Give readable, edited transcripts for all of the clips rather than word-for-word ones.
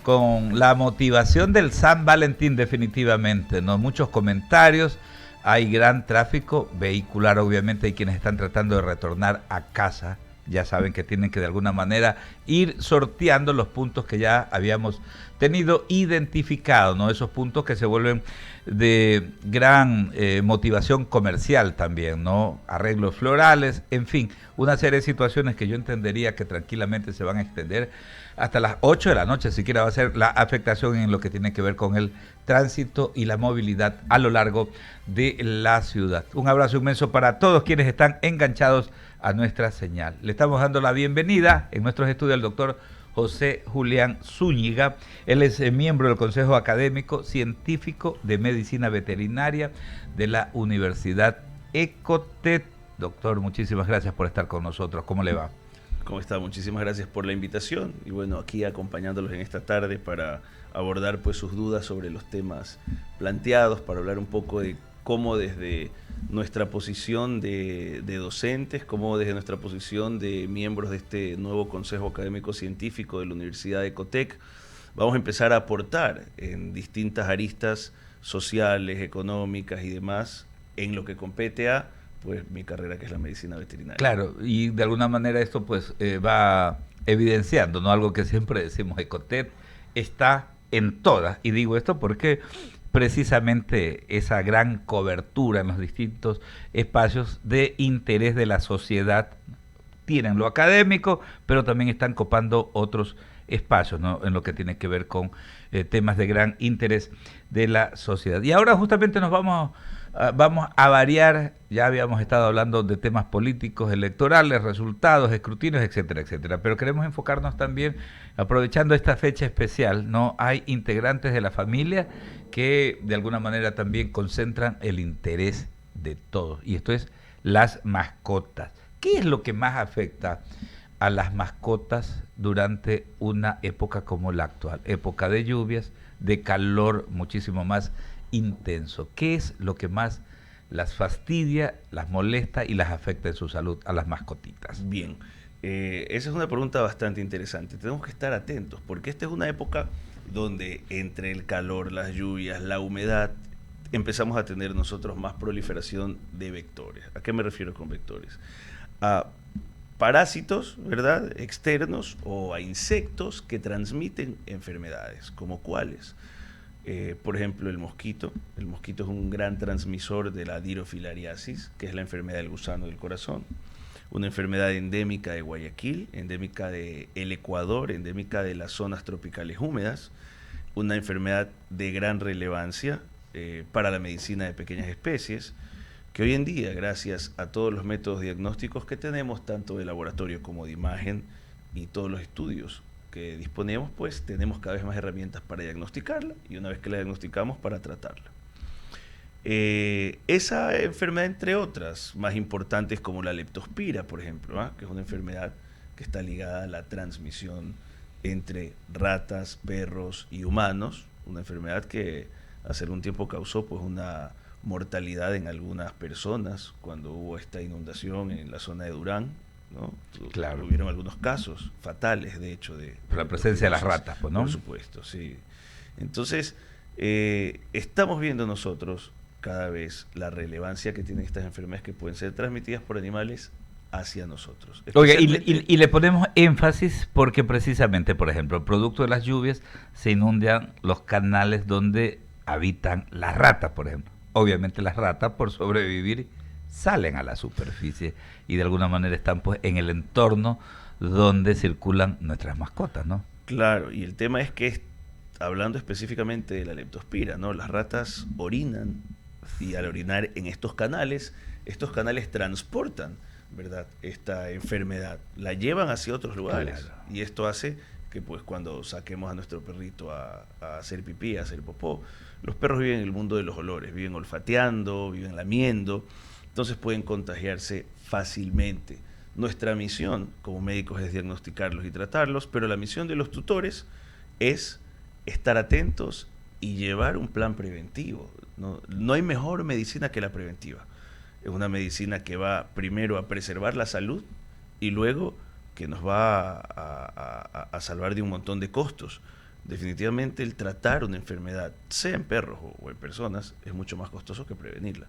con la motivación del San Valentín definitivamente, ¿no? Muchos comentarios, hay gran tráfico vehicular, obviamente hay quienes están tratando de retornar a casa, ya saben que tienen que de alguna manera ir sorteando los puntos que ya habíamos tenido identificados, ¿no? Esos puntos que se vuelven de gran motivación comercial también, ¿no? Arreglos florales, en fin, una serie de situaciones que yo entendería que tranquilamente se van a extender hasta las 8 de la noche, siquiera va a ser la afectación en lo que tiene que ver con el tránsito y la movilidad a lo largo de la ciudad. Un abrazo inmenso para todos quienes están enganchados a nuestra señal. Le estamos dando la bienvenida en nuestros estudios al doctor José Julián Zúñiga. Él es miembro del Consejo Académico Científico de Medicina Veterinaria de la Universidad Ecotec. Doctor, muchísimas gracias por estar con nosotros. ¿Cómo le va? ¿Cómo está? Muchísimas gracias por la invitación y bueno, aquí acompañándolos en esta tarde para abordar pues sus dudas sobre los temas planteados, para hablar un poco de cómo desde nuestra posición de docentes, cómo desde nuestra posición de miembros de este nuevo Consejo Académico Científico de la Universidad de Ecotec, vamos a empezar a aportar en distintas aristas sociales, económicas y demás en lo que compete a pues mi carrera, que es la medicina veterinaria. Claro, y de alguna manera esto pues va evidenciando, ¿no? Algo que siempre decimos, Ecotec está en todas, y digo esto porque precisamente esa gran cobertura en los distintos espacios de interés de la sociedad tienen lo académico, pero también están copando otros espacios, ¿no? En lo que tiene que ver con temas de gran interés de la sociedad. Y ahora justamente nos vamos a variar. Ya habíamos estado hablando de temas políticos, electorales, resultados, escrutinios, etcétera, etcétera. Pero queremos enfocarnos también, aprovechando esta fecha especial, ¿no? Hay integrantes de la familia que de alguna manera también concentran el interés de todos. Y esto es las mascotas. ¿Qué es lo que más afecta a las mascotas durante una época como la actual? Época de lluvias, de calor muchísimo más intenso. ¿Qué es lo que más las fastidia, las molesta y las afecta en su salud a las mascotitas? Bien, esa es una pregunta bastante interesante. Tenemos que estar atentos porque esta es una época donde entre el calor, las lluvias, la humedad, empezamos a tener nosotros más proliferación de vectores. ¿A qué me refiero con vectores? A parásitos, ¿verdad?, externos o a insectos que transmiten enfermedades, como cuáles. Por ejemplo, el mosquito. El mosquito es un gran transmisor de la dirofilariasis, que es la enfermedad del gusano del corazón. Una enfermedad endémica de Guayaquil, endémica del Ecuador, endémica de las zonas tropicales húmedas. Una enfermedad de gran relevancia para la medicina de pequeñas especies, que hoy en día, gracias a todos los métodos diagnósticos que tenemos, tanto de laboratorio como de imagen y todos los estudios que disponemos, pues tenemos cada vez más herramientas para diagnosticarla y una vez que la diagnosticamos, para tratarla. Esa enfermedad, entre otras, más importantes como la leptospira, por ejemplo, que es una enfermedad que está ligada a la transmisión entre ratas, perros y humanos, una enfermedad que hace algún tiempo causó pues una mortalidad en algunas personas cuando hubo esta inundación en la zona de Durán, ¿no? Claro. Hubieron algunos casos fatales, de hecho, por la presencia de las ratas, pues, ¿no? Por supuesto, sí. Entonces, estamos viendo nosotros cada vez la relevancia que tienen estas enfermedades que pueden ser transmitidas por animales hacia nosotros. Oiga, y le ponemos énfasis porque precisamente, por ejemplo, producto de las lluvias, se inundan los canales donde habitan las ratas, por ejemplo. Obviamente las ratas, por sobrevivir, salen a la superficie y de alguna manera están pues en el entorno donde circulan nuestras mascotas, ¿no? Claro, y el tema es que, hablando específicamente de la leptospira, ¿no? Las ratas orinan y al orinar en estos canales transportan, ¿verdad?, esta enfermedad, la llevan hacia otros lugares. Claro. Y esto hace que pues cuando saquemos a nuestro perrito a hacer pipí, a hacer popó, los perros viven en el mundo de los olores, viven olfateando, viven lamiendo, entonces pueden contagiarse fácilmente. Nuestra misión como médicos es diagnosticarlos y tratarlos, pero la misión de los tutores es estar atentos y llevar un plan preventivo. No hay mejor medicina que la preventiva. Es una medicina que va primero a preservar la salud y luego que nos va a salvar de un montón de costos, definitivamente el tratar una enfermedad, sea en perros o en personas, es mucho más costoso que prevenirla,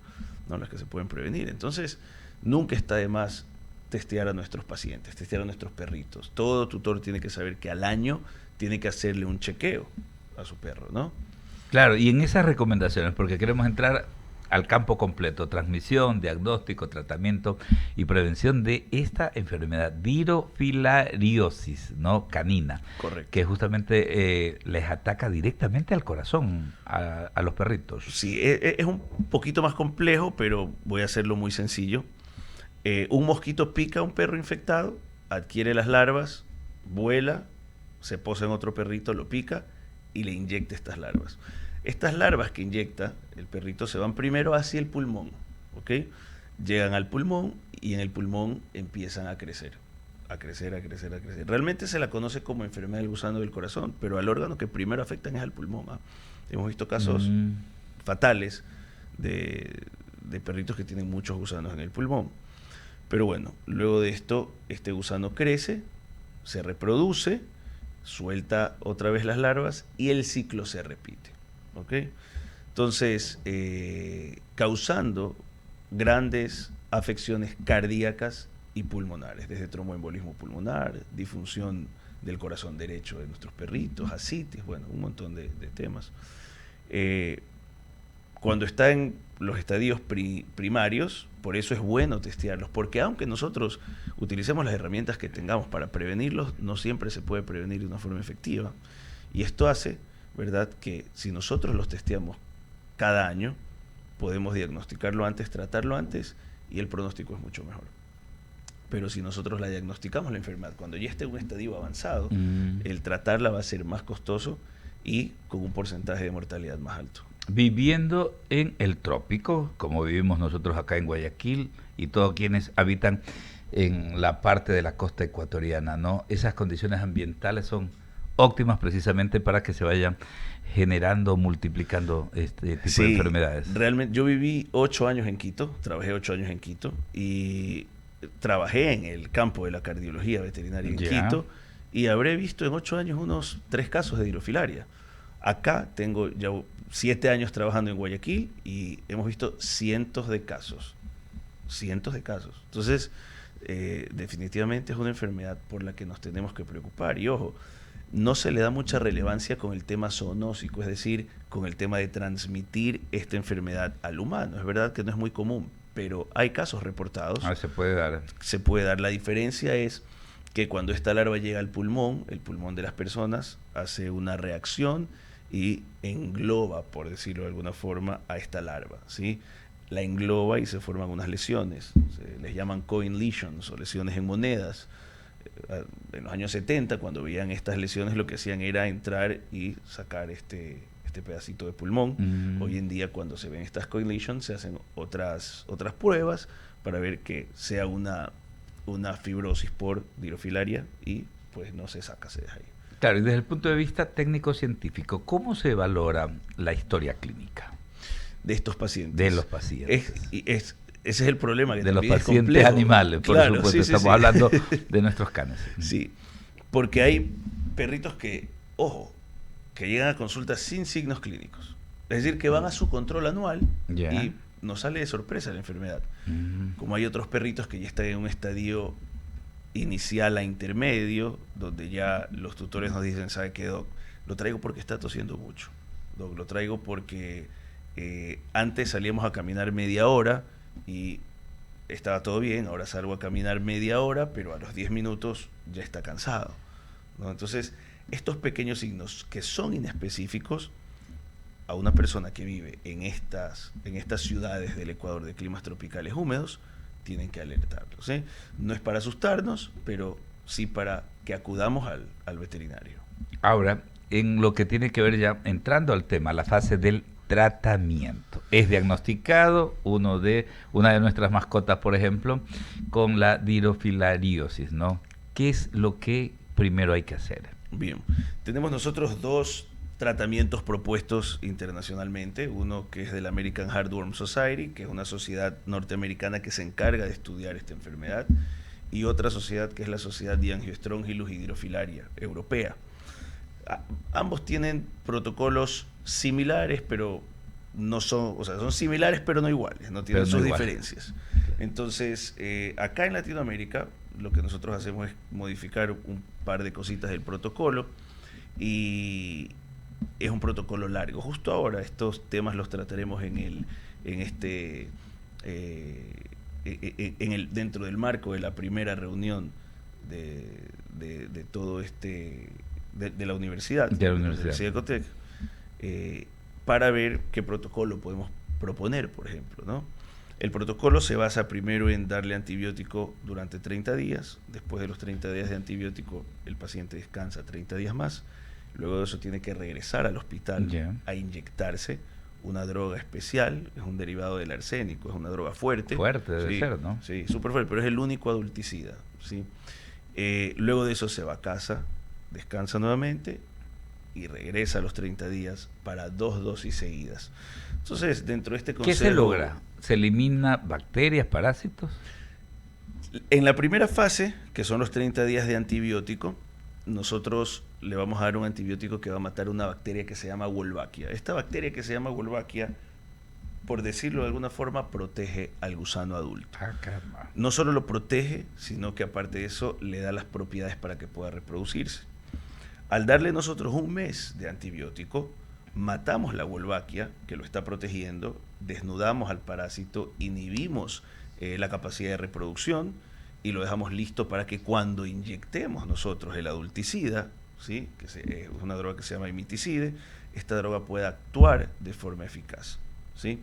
¿no? Las que se pueden prevenir. Entonces, nunca está de más testear a nuestros pacientes, testear a nuestros perritos. Todo tutor tiene que saber que al año tiene que hacerle un chequeo a su perro, ¿no? Claro, y en esas recomendaciones, porque queremos entrar al campo completo, transmisión, diagnóstico, tratamiento y prevención de esta enfermedad, virofilariosis, ¿no? Canina, Correcto. que justamente les ataca directamente al corazón a los perritos. Sí, es un poquito más complejo, pero voy a hacerlo muy sencillo. Un mosquito pica a un perro infectado, adquiere las larvas, vuela, se posa en otro perrito, lo pica y le inyecta estas larvas. Estas larvas que inyecta el perrito se van primero hacia el pulmón, ¿ok? Llegan al pulmón y en el pulmón empiezan a crecer, a crecer, a crecer, a crecer. Realmente se la conoce como enfermedad del gusano del corazón, pero al órgano que primero afectan es al pulmón, ¿ah? Hemos visto casos fatales de perritos que tienen muchos gusanos en el pulmón. Pero bueno, luego de esto, este gusano crece, se reproduce, suelta otra vez las larvas y el ciclo se repite. ¿Ok? Entonces, causando grandes afecciones cardíacas y pulmonares, desde tromboembolismo pulmonar, disfunción del corazón derecho de nuestros perritos, ascitis, bueno, un montón de temas. Cuando está en los estadios primarios, por eso es bueno testearlos, porque aunque nosotros utilicemos las herramientas que tengamos para prevenirlos, no siempre se puede prevenir de una forma efectiva. Y esto hace, ¿verdad?, que si nosotros los testeamos cada año, podemos diagnosticarlo antes, tratarlo antes, y el pronóstico es mucho mejor. Pero si nosotros la diagnosticamos la enfermedad cuando ya esté en un estadio avanzado, el tratarla va a ser más costoso y con un porcentaje de mortalidad más alto. Viviendo en el trópico, como vivimos nosotros acá en Guayaquil y todos quienes habitan en la parte de la costa ecuatoriana, ¿no? Esas condiciones ambientales son óptimas precisamente para que se vayan generando, multiplicando este tipo de enfermedades. Realmente, yo viví 8 años en Quito, trabajé 8 años en Quito y trabajé en el campo de la cardiología veterinaria en Quito y habré visto en 8 años unos 3 casos de dirofilaria. Acá tengo ya 7 años trabajando en Guayaquil y hemos visto cientos de casos. Cientos de casos. Entonces, definitivamente es una enfermedad por la que nos tenemos que preocupar. Y ojo, no se le da mucha relevancia con el tema zoonósico, es decir, con el tema de transmitir esta enfermedad al humano. Es verdad que no es muy común, pero hay casos reportados. Se puede dar. Se puede dar. La diferencia es que cuando esta larva llega al pulmón, el pulmón de las personas hace una reacción y engloba, por decirlo de alguna forma, a esta larva, ¿sí? La engloba y se forman unas lesiones, se les llaman coin lesions o lesiones en monedas. En los años 70, cuando veían estas lesiones, lo que hacían era entrar y sacar este pedacito de pulmón. Hoy en día, cuando se ven estas coin lesions, se hacen otras pruebas para ver que sea una fibrosis por dirofilaria y pues no se saca, se deja ahí. Claro, y desde el punto de vista técnico-científico, ¿cómo se valora la historia clínica de estos pacientes? De los pacientes. Ese es el problema. Que de los pacientes animales, por supuesto, estamos hablando de nuestros canes. Sí, porque hay perritos que, ojo, que llegan a consultas sin signos clínicos. Es decir, que van a su control anual y nos sale de sorpresa la enfermedad. Como hay otros perritos que ya están en un estadio inicial a intermedio, donde ya los tutores nos dicen, ¿sabe qué, doc? Lo traigo porque está tosiendo mucho. Doc, lo traigo porque antes salíamos a caminar media hora y estaba todo bien, ahora salgo a caminar media hora, pero a los 10 minutos ya está cansado, ¿no? Entonces, estos pequeños signos que son inespecíficos, a una persona que vive en estas ciudades del Ecuador de climas tropicales húmedos, tienen que alertarlos, ¿sí? No es para asustarnos, pero sí para que acudamos al veterinario. Ahora, en lo que tiene que ver ya, entrando al tema, la fase del tratamiento. Es diagnosticado una de nuestras mascotas, por ejemplo, con la virofilariosis, ¿no? ¿Qué es lo que primero hay que hacer? Bien, tenemos nosotros 2 tratamientos propuestos internacionalmente, uno que es de la American Heartworm Society, que es una sociedad norteamericana que se encarga de estudiar esta enfermedad, y otra sociedad que es la Sociedad de Angiostróngilus y Dirofilaria Europea. Ambos tienen protocolos similares, pero no son, o sea, son similares pero no iguales, no tienen Pero no sus igual. diferencias. Entonces, acá en Latinoamérica, lo que nosotros hacemos es modificar un par de cositas del protocolo y es un protocolo largo. Justo ahora estos temas los trataremos en este, dentro del marco de la primera reunión de, de todo este, de la universidad, De la de la universidad. Universidad de Ecotec, para ver qué protocolo podemos proponer, por ejemplo, ¿no? El protocolo se basa primero en darle antibiótico durante 30 días. Después de los 30 días de antibiótico, el paciente descansa 30 días más. Luego de eso tiene que regresar al hospital Ya. a inyectarse una droga especial. Es un derivado del arsénico, es una droga fuerte. Fuerte debe Sí, ser, ¿no? sí, súper fuerte, pero es el único adulticida, ¿sí? Luego de eso se va a casa, descansa nuevamente y regresa a los 30 días para 2 dosis seguidas. Entonces, dentro de este ¿Qué consejo... se logra? ¿Se elimina bacterias, parásitos? En la primera fase, que son los 30 días de antibiótico, nosotros le vamos a dar un antibiótico que va a matar una bacteria que se llama Wolbachia. Esta bacteria que se llama Wolbachia, por decirlo de alguna forma, protege al gusano adulto. Ah, caramba. No solo lo protege, sino que aparte de eso le da las propiedades para que pueda reproducirse. Al darle nosotros un mes de antibiótico, matamos la Wolbachia que lo está protegiendo, desnudamos al parásito, inhibimos la capacidad de reproducción y lo dejamos listo para que cuando inyectemos nosotros el adulticida, ¿sí? Es una droga que se llama imiticide, esta droga pueda actuar de forma eficaz, ¿sí?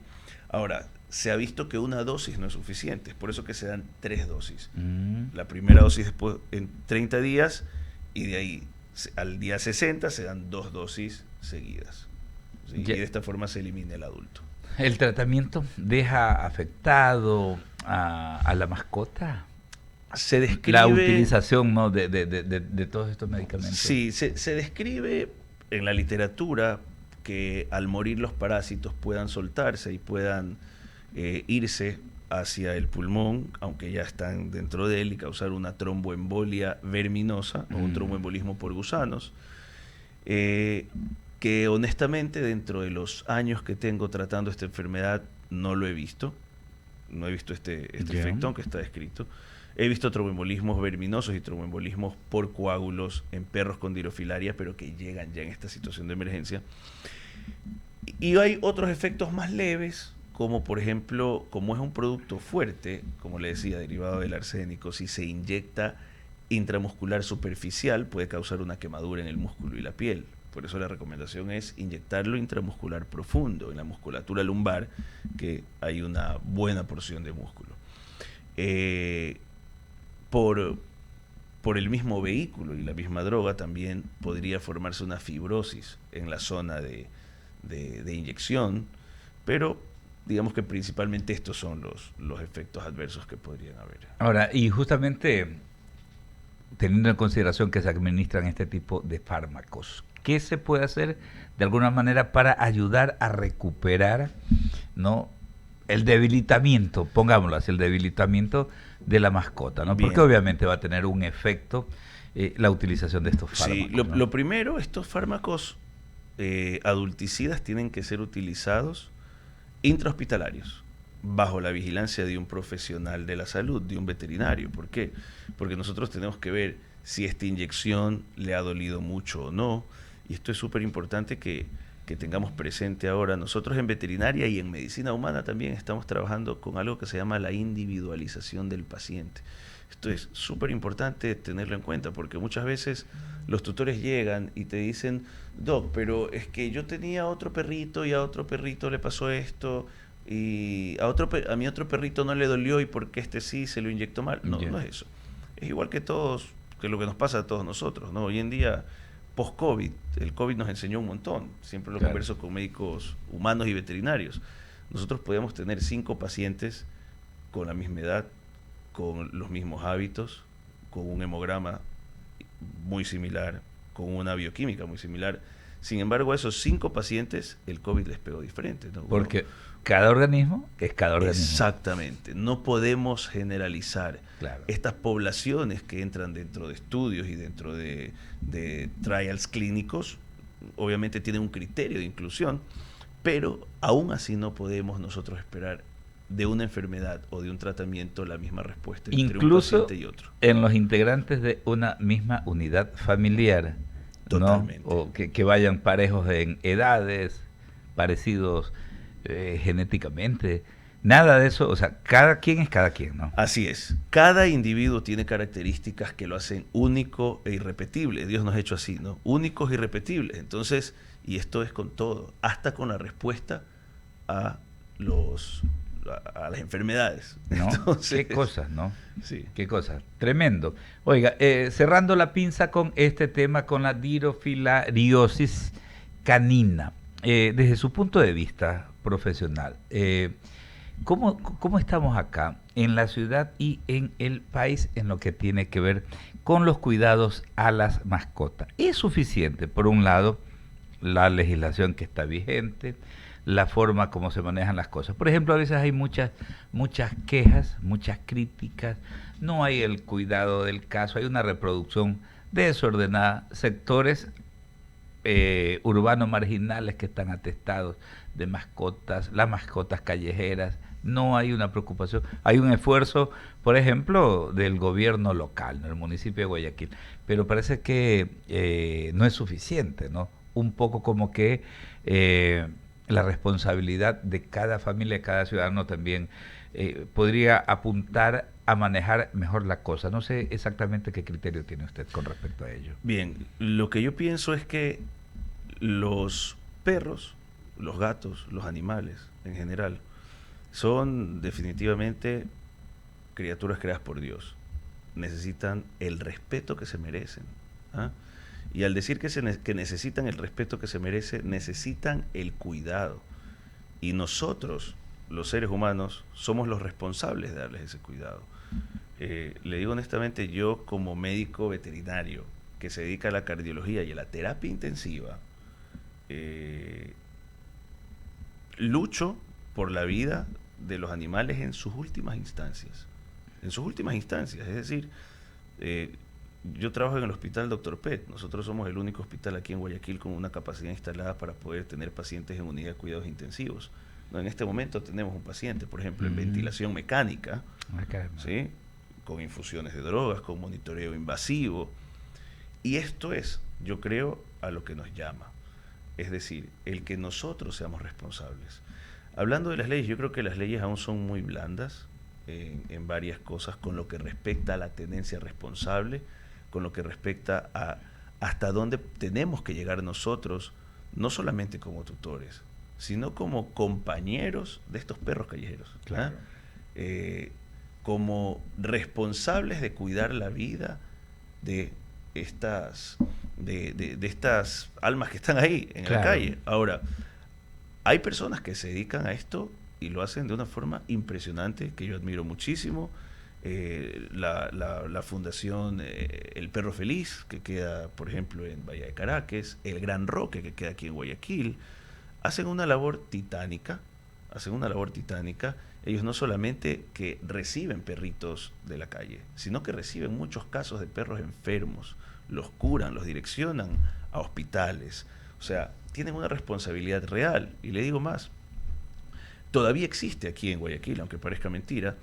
Ahora, se ha visto que una dosis no es suficiente, es por eso que se dan 3 dosis. La primera dosis después en 30 días y de ahí al día 60 se dan 2 dosis seguidas, ¿sí? Y de esta forma se elimina el adulto. ¿El tratamiento deja afectado a la mascota? Se describe... La utilización, ¿no?, de todos estos medicamentos. Sí, se describe en la literatura que al morir los parásitos puedan soltarse y puedan irse hacia el pulmón, aunque ya están dentro de él, y causar una tromboembolia verminosa o un tromboembolismo por gusanos, que honestamente dentro de los años que tengo tratando esta enfermedad no lo he visto, no he visto este efecto, aunque está descrito. He visto tromboembolismos verminosos y tromboembolismos por coágulos en perros con dirofilaria, pero que llegan ya en esta situación de emergencia. Y hay otros efectos más leves, como por ejemplo, como es un producto fuerte, como le decía, derivado del arsénico, si se inyecta intramuscular superficial puede causar una quemadura en el músculo y la piel. Por eso la recomendación es inyectarlo intramuscular profundo, en la musculatura lumbar, que hay una buena porción de músculo. Por el mismo vehículo y la misma droga también podría formarse una fibrosis en la zona de inyección, pero digamos que principalmente estos son los efectos adversos que podrían haber. Ahora, y justamente teniendo en consideración que se administran este tipo de fármacos, ¿qué se puede hacer de alguna manera para ayudar a recuperar, ¿no?, el debilitamiento, pongámoslo así, el debilitamiento de la mascota, ¿no? Porque obviamente va a tener un efecto la utilización de estos fármacos. Sí, lo primero, estos fármacos adulticidas tienen que ser utilizados intrahospitalarios, bajo la vigilancia de un profesional de la salud, de un veterinario. ¿Por qué? Porque nosotros tenemos que ver si esta inyección le ha dolido mucho o no, y esto es súper importante que tengamos presente ahora. Nosotros en veterinaria y en medicina humana también estamos trabajando con algo que se llama la individualización del paciente. Esto es súper importante tenerlo en cuenta, porque muchas veces los tutores llegan y te dicen: Doc, pero es que yo tenía otro perrito y a otro perrito le pasó esto, y a mi otro perrito no le dolió, y porque este sí se lo inyectó mal. No, no es eso. Es igual que todos, que lo que nos pasa a todos nosotros, ¿no? Hoy en día, post-COVID, el COVID nos enseñó un montón. Siempre lo converso con médicos humanos y veterinarios. Nosotros podíamos tener 5 pacientes con la misma edad, con los mismos hábitos, con un hemograma muy similar, con una bioquímica muy similar. Sin embargo, a esos 5 pacientes el COVID les pegó diferente, ¿no? Porque cada organismo es cada organismo. Exactamente. No podemos generalizar. Claro. Estas poblaciones que entran dentro de estudios y dentro de trials clínicos, obviamente tienen un criterio de inclusión, pero aún así no podemos nosotros esperar de una enfermedad o de un tratamiento la misma respuesta entre incluso un paciente y otro. En los integrantes de una misma unidad familiar. Totalmente. ¿No? O que vayan parejos en edades, parecidos genéticamente. Nada de eso, o sea, cada quien es cada quien, ¿no? Así es. Cada individuo tiene características que lo hacen único e irrepetible. Dios nos ha hecho así, ¿no? Únicos e irrepetibles. Entonces, y esto es con todo, hasta con la respuesta a las enfermedades. ¿No? Entonces, Qué cosas, ¿no? Sí. Qué cosas. Tremendo. Oiga, cerrando la pinza con este tema, con la dirofilariasis canina. Desde su punto de vista profesional, ¿cómo estamos acá en la ciudad y en el país en lo que tiene que ver con los cuidados a las mascotas? ¿Es suficiente, por un lado, la legislación que está vigente, la forma como se manejan las cosas? Por ejemplo, a veces hay muchas quejas, muchas críticas, no hay el cuidado del caso, hay una reproducción desordenada, sectores urbanos marginales que están atestados de mascotas, las mascotas callejeras, no hay una preocupación, hay un esfuerzo, por ejemplo, del gobierno local, ¿no? El municipio de Guayaquil, pero parece que no es suficiente, ¿no? Un poco como que la responsabilidad de cada familia, de cada ciudadano también podría apuntar a manejar mejor la cosa. No sé exactamente qué criterio tiene usted con respecto a ello. Bien, lo que yo pienso es que los perros, los gatos, los animales en general, son definitivamente criaturas creadas por Dios. Necesitan el respeto que se merecen. ¿Ah? Y al decir que necesitan el respeto que se merece, necesitan el cuidado. Y nosotros, los seres humanos, somos los responsables de darles ese cuidado. Le digo honestamente, yo como médico veterinario que se dedica a la cardiología y a la terapia intensiva, lucho por la vida de los animales en sus últimas instancias. En sus últimas instancias, es decir, yo trabajo en el hospital Dr. Pet. Nosotros somos el único hospital aquí en Guayaquil con una capacidad instalada para poder tener pacientes en unidad de cuidados intensivos. No, en este momento tenemos un paciente, por ejemplo, en ventilación mecánica, ¿sí? Con infusiones de drogas, con monitoreo invasivo. Y esto es, yo creo, a lo que nos llama. Es decir, el que nosotros seamos responsables. Hablando de las leyes, yo creo que las leyes aún son muy blandas en varias cosas con lo que respecta a la tenencia responsable, con lo que respecta a hasta dónde tenemos que llegar nosotros, no solamente como tutores, sino como compañeros de estos perros callejeros. Claro. Como responsables de cuidar la vida de estas almas que están ahí en la calle. Ahora, hay personas que se dedican a esto y lo hacen de una forma impresionante, que yo admiro muchísimo. La fundación El Perro Feliz, que queda, por ejemplo, en Bahía de Caracas, el Gran Roque, que queda aquí en Guayaquil, hacen una labor titánica. Ellos no solamente que reciben perritos de la calle, sino que reciben muchos casos de perros enfermos, los curan, los direccionan a hospitales. O sea, tienen una responsabilidad real. Y le digo más, todavía existe aquí en Guayaquil, aunque parezca mentira,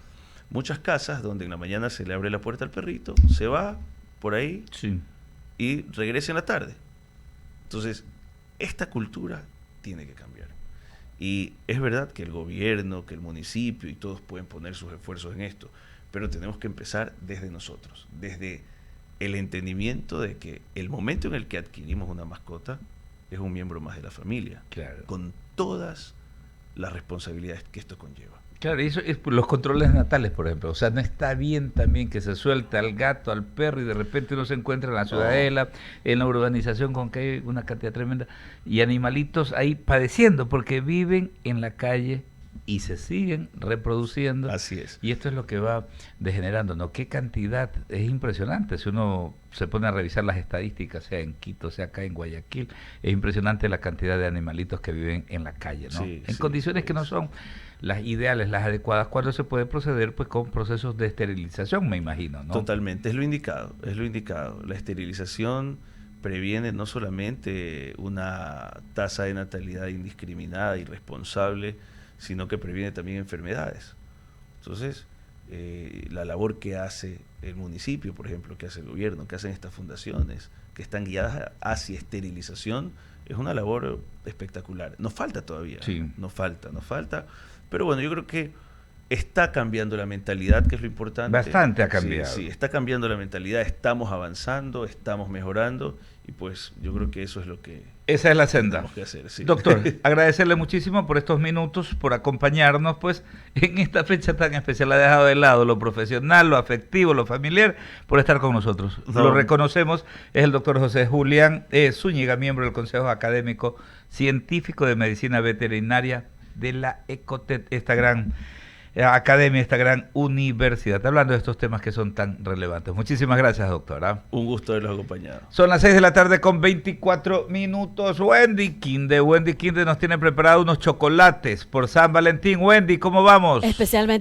muchas casas donde en la mañana se le abre la puerta al perrito, se va por ahí y regresa en la tarde. Entonces, esta cultura tiene que cambiar. Y es verdad que el gobierno, que el municipio y todos pueden poner sus esfuerzos en esto, pero tenemos que empezar desde nosotros, desde el entendimiento de que el momento en el que adquirimos una mascota es un miembro más de la familia, con todas las responsabilidades que esto conlleva. Claro, y eso es por los controles natales, por ejemplo. O sea, no está bien también que se suelte al gato, al perro, y de repente uno se encuentra en la ciudadela, en la urbanización, con que hay una cantidad tremenda, y animalitos ahí padeciendo, porque viven en la calle y se siguen reproduciendo. Así es. Y esto es lo que va degenerando, ¿no? Qué cantidad, es impresionante. Si uno se pone a revisar las estadísticas, sea en Quito, sea acá en Guayaquil, es impresionante la cantidad de animalitos que viven en la calle, ¿no? Sí, en condiciones que no son las ideales, las adecuadas, cuando se puede proceder pues con procesos de esterilización, me imagino, ¿no? Totalmente, es lo indicado, es lo indicado. La esterilización previene no solamente una tasa de natalidad indiscriminada, irresponsable, sino que previene también enfermedades. Entonces, la labor que hace el municipio, por ejemplo, que hace el gobierno, que hacen estas fundaciones, que están guiadas hacia esterilización, es una labor espectacular. Nos falta todavía, sí. nos falta, pero bueno, yo creo que está cambiando la mentalidad, que es lo importante. Bastante ha cambiado. Sí, está cambiando la mentalidad, estamos avanzando, estamos mejorando, y pues yo creo que eso es lo que... Esa es la senda. Tenemos que hacer, sí. Doctor, agradecerle muchísimo por estos minutos, por acompañarnos, pues, en esta fecha tan especial. Ha dejado de lado lo profesional, lo afectivo, lo familiar, por estar con nosotros. No. Lo reconocemos, es el doctor José Julián Zúñiga, miembro del Consejo Académico Científico de Medicina Veterinaria de la Ecotec, esta gran academia, esta gran universidad, hablando de estos temas que son tan relevantes. Muchísimas gracias, doctora. Un gusto haberlos acompañado. Son las 6 de la tarde con 24 minutos. Wendy Quinde nos tiene preparado unos chocolates por San Valentín. Wendy, ¿cómo vamos? Especialmente